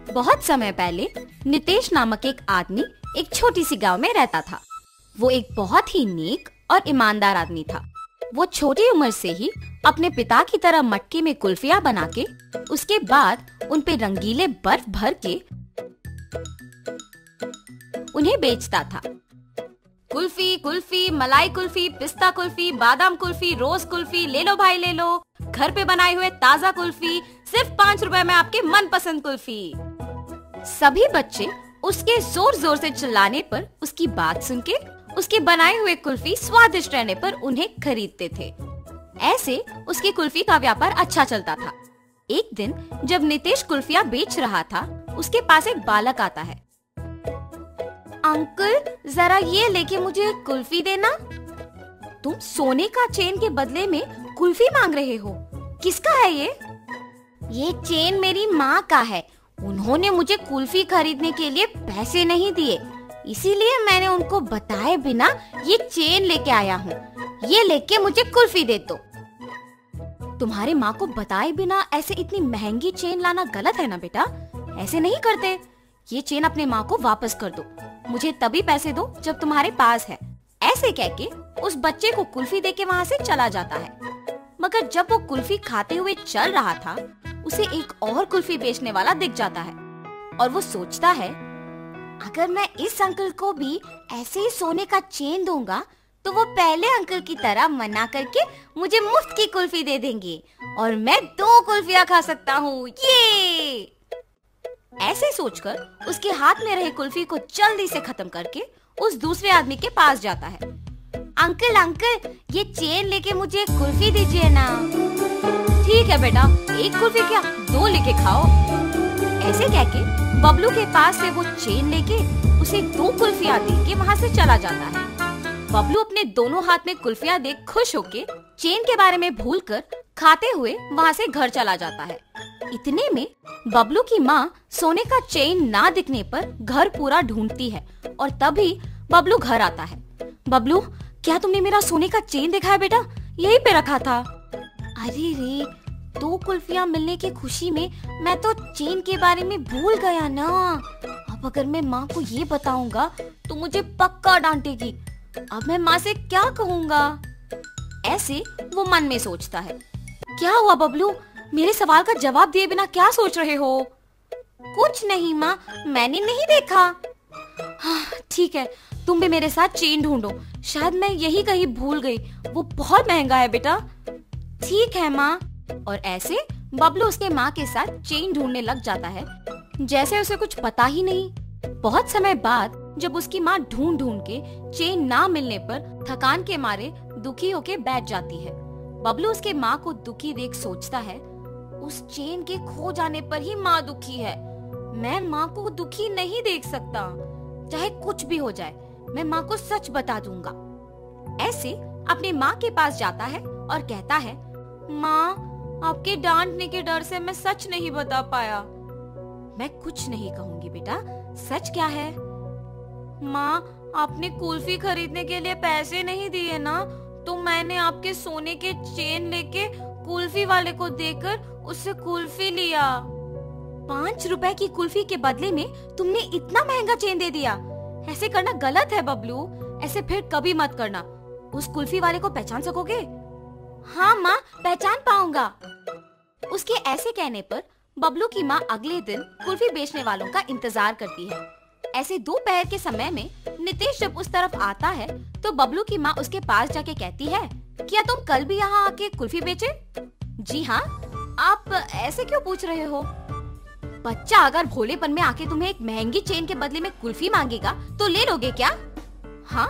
बहुत समय पहले नितेश नामक एक आदमी एक छोटी सी गांव में रहता था। वो एक बहुत ही नेक और ईमानदार आदमी था। वो छोटी उम्र से ही अपने पिता की तरह मटके में कुल्फियाँ बना के उसके बाद उन पे रंगीले बर्फ भर के उन्हें बेचता था। कुल्फी, कुल्फी, मलाई कुल्फी, पिस्ता कुल्फी, बादाम कुल्फी, रोज कुल्फी, ले लो भाई ले लो, घर पे बनाए हुए ताजा कुल्फी, सिर्फ 5 रुपए में आपके मनपसंद कुल्फी। सभी बच्चे उसके जोर जोर से चिल्लाने पर उसकी बात सुन के उसके बनाए हुए कुल्फी स्वादिष्ट रहने पर उन्हें खरीदते थे। ऐसे उसकी कुल्फी का व्यापार अच्छा चलता था। एक दिन जब नितेश कुल्फियाँ बेच रहा था, उसके पास एक बालक आता है। अंकल, जरा ये लेके मुझे कुल्फी देना। तुम सोने का चेन के बदले में कुल्फी मांग रहे हो? किसका है ये? ये चेन मेरी माँ का है। उन्होंने मुझे कुल्फी खरीदने के लिए पैसे नहीं दिए, इसीलिए मैंने उनको बताए बिना ये चेन लेके आया हूँ। ये लेके मुझे कुल्फी दे दो। तुम्हारे माँ को बताए बिना ऐसे इतनी महंगी चेन लाना गलत है ना बेटा, ऐसे नहीं करते। ये चेन अपने माँ को वापस कर दो। मुझे तभी पैसे दो जब तुम्हारे पास है। ऐसे कह के उस बच्चे को कुल्फी देके वहाँ से चला जाता है। मगर जब वो कुल्फी खाते हुए चल रहा था, उसे एक और कुल्फी बेचने वाला दिख जाता है और वो सोचता है, अगर मैं इस अंकल को भी ऐसे ही सोने का चेन दूंगा तो वो पहले अंकल की तरह मना करके मुझे मुफ्त की कुल्फी दे देंगे और मैं 2 कुल्फियाँ खा सकता हूँ। ये ऐसे सोचकर उसके हाथ में रहे कुल्फी को जल्दी से खत्म करके उस दूसरे आदमी के पास जाता है। अंकल अंकल, ये चेन लेके मुझे कुल्फी दीजिए ना। ठीक है बेटा, 1 कुल्फी क्या 2 लेके खाओ। ऐसे कह के बबलू के पास से वो चेन लेके उसे 2 कुल्फियाँ दे के वहाँ से चला जाता है। बबलू अपने दोनों हाथ में कुल्फियाँ देख खुश होके चेन के बारे में भूलकर खाते हुए वहाँ से घर चला जाता है। इतने में बबलू की माँ सोने का चेन ना दिखने पर घर पूरा ढूंढती है और तभी बबलू घर आता है। बबलू, क्या तुमने मेरा सोने का चेन देखा है बेटा? यहीं पे रखा था। अरे रे, 2 कुल्फियाँ मिलने की खुशी में मैं तो चेन के बारे में भूल गया ना। अब अगर मैं माँ को ये बताऊंगा तो मुझे पक्का डांटेगी। अब मैं माँ से क्या कहूँगा? ऐसे वो मन में सोचता है। क्या हुआ बबलू, मेरे सवाल का जवाब दिए बिना क्या सोच रहे हो? कुछ नहीं माँ, मैंने नहीं देखा। हाँ, ठीक है, तुम भी मेरे साथ चेन ढूंढो। शायद मैं यही कहीं भूल गई। वो बहुत महंगा है बेटा। ठीक है माँ। और ऐसे बबलू उसके माँ के साथ चेन ढूंढने लग जाता है, जैसे उसे कुछ पता ही नहीं। बहुत समय बाद जब उसकी माँ ढूंढ ढूंढ के चेन ना मिलने पर थकान के मारे दुखी होके बैठ जाती है। बबलू उसके माँ को दुखी देख सोचता है, उस चेन के खो जाने पर ही माँ दुखी है। मैं माँ को दुखी नहीं देख सकता। चाहे कुछ भी हो जाए, मैं माँ को सच बता दूंगा। ऐसे अपने माँ के पास जाता है और कहता है, माँ, आपके डांटने के डर से मैं सच नहीं बता पाया। मैं कुछ नहीं कहूंगी बेटा, सच क्या है? माँ, आपने कुल्फी खरीदने के लिए पैसे नहीं दिए ना, तो मैंने आपके सोने के चेन लेके कुल्फी वाले को देकर उससे कुल्फी लिया। 5 रुपए की कुल्फी के बदले में तुमने इतना महंगा चेन दे दिया। ऐसे करना गलत है बबलू, ऐसे फिर कभी मत करना। उस कुल्फी वाले को पहचान सकोगे? हाँ माँ, पहचान पाऊंगा। उसके ऐसे कहने पर बबलू की माँ अगले दिन कुल्फी बेचने वालों का इंतजार करती है। ऐसे दोपहर के समय में नितेश जब उस तरफ आता है तो बबलू की माँ उसके पास जाके कहती है, क्या तुम कल भी यहाँ आके कुल्फी बेचे? जी हाँ। आप ऐसे क्यों पूछ रहे हो? बच्चा अगर भोलेपन में आके तुम्हें एक महंगी चेन के बदले में कुल्फी मांगेगा तो ले लोगे क्या? हाँ,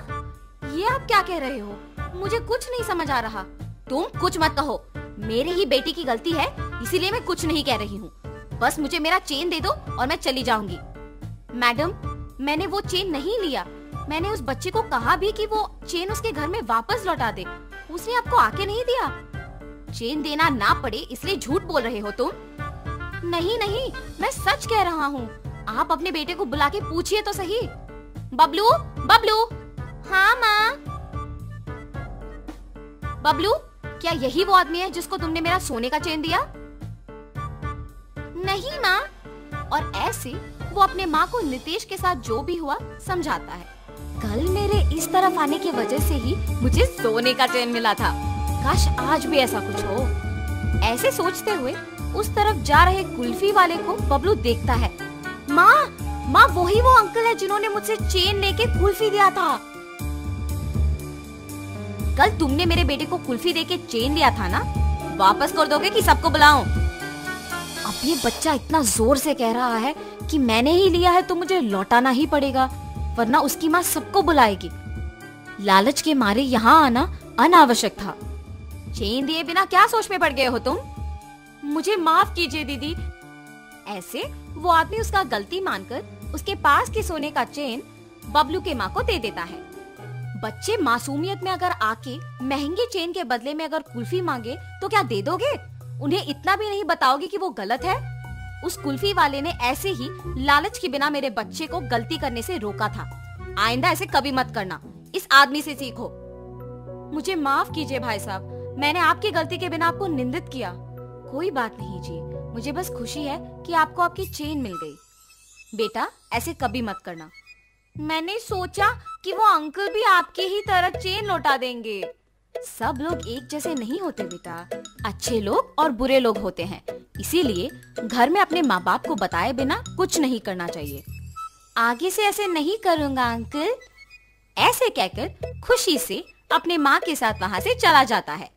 ये आप क्या कह रहे हो? मुझे कुछ नहीं समझ आ रहा। तुम कुछ मत कहो, मेरी ही बेटी की गलती है, इसीलिए मैं कुछ नहीं कह रही हूँ। बस मुझे मेरा चेन दे दो और मैं चली जाऊंगी। मैडम, मैंने वो चेन नहीं लिया। मैंने उस बच्चे को कहा भी कि वो चेन उसके घर में वापस लौटा दे। उसने आपको आके नहीं दिया। चेन देना ना पड़े इसलिए झूठ बोल रहे हो तुम। नहीं नहीं, मैं सच कह रहा हूँ। आप अपने बेटे को बुला के पूछिए तो सही। बबलू, बबलू। हाँ माँ। बबलू, क्या यही वो आदमी है जिसको तुमने मेरा सोने का चेन दिया? नहीं माँ, और ऐसे वो अपने माँ को नितेश के साथ जो भी हुआ समझाता है। कल मेरे इस तरफ आने की वजह से ही मुझे सोने का चैन मिला था। काश आज भी ऐसा कुछ हो। ऐसे सोचते हुए उस तरफ जा रहे कुल्फी वाले को बबलू देखता है। माँ वही वो अंकल है जिन्होंने मुझसे चेन लेके कुल्फी दिया था। कल तुमने मेरे बेटे को कुल्फी देके चेन दिया था ना, वापस कर दोगे कि सबको बुलाऊं? अब ये बच्चा इतना जोर से कह रहा है कि मैंने ही लिया है तो मुझे लौटाना ही पड़ेगा, वरना उसकी माँ सबको बुलाएगी। लालच के मारे यहाँ आना अनावश्यक था। चेन दिए बिना क्या सोच में पड़ गए हो तुम? मुझे माफ कीजिए दीदी। ऐसे वो आदमी उसका गलती मानकर उसके पास के सोने का चेन बबलू के माँ को दे देता है। बच्चे मासूमियत में अगर आके महंगे चेन के बदले में अगर कुल्फी मांगे तो क्या दे दोगे? उन्हें इतना भी नहीं बताओगे कि वो गलत है? उस कुल्फी वाले ने ऐसे ही लालच के बिना मेरे बच्चे को गलती करने से रोका था। आइंदा ऐसे कभी मत करना, इस आदमी से सीखो। मुझे माफ कीजिए भाई साहब, मैंने आपकी गलती के बिना आपको निंदित किया। कोई बात नहीं जी, मुझे बस खुशी है कि आपको आपकी चेन मिल गई। बेटा ऐसे कभी मत करना। मैंने सोचा कि वो अंकल भी आपके ही तरह चेन लौटा देंगे। सब लोग एक जैसे नहीं होते बेटा, अच्छे लोग और बुरे लोग होते हैं। इसीलिए घर में अपने माँ बाप को बताए बिना कुछ नहीं करना चाहिए। आगे से ऐसे नहीं करूँगा अंकल। ऐसे कहकर खुशी से अपने माँ के साथ वहाँ से चला जाता है।